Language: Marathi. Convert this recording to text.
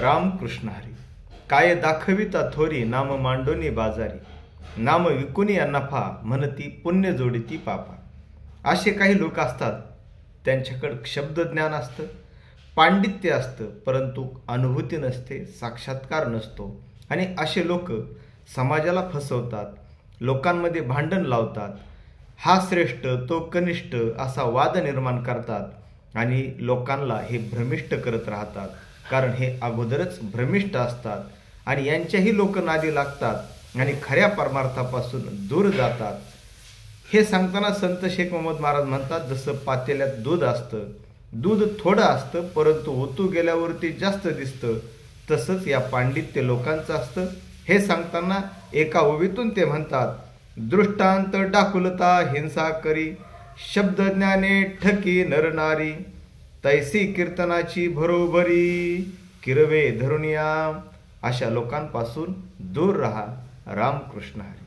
रामकृष्ण हरी. काय दाखविता थोरी नाम मांडोनी बाजारी, नाम विकुनी नफा म्हणती पुण्य जोडिती पापा. असे काही लोक असतात, त्यांच्याकडं शब्दज्ञान असतं, पांडित्य असतं, परंतु अनुभूती नसते, साक्षात्कार नसतो. आणि असे लोक समाजाला फसवतात, लोकांमध्ये भांडण लावतात, हा श्रेष्ठ तो कनिष्ठ असा वाद निर्माण करतात आणि लोकांना हे भ्रमिष्ट करत राहतात. कारण हे अगोदरच भ्रमिष्ट असतात आणि यांच्याही लोक नादी लागतात आणि खऱ्या परमार्थापासून दूर जातात. हे सांगताना संत शेख मोहम्मद महाराज म्हणतात, जसं पातेल्यात दूध असतं, दूध थोडं असतं परंतु ओतू गेल्यावरती जास्त दिसतं, तसंच या पांडित्य लोकांचं असतं. हे सांगताना एका ओवीतून ते म्हणतात, दृष्टांत डाकुलता हिंसा करी, शब्द ज्ञाने ठकी नरनारी, तैसी कीर्तनाची भरोभरी, किरवे धरुनिया. अशा लोकांपासून दूर राहा. रामकृष्ण हरी.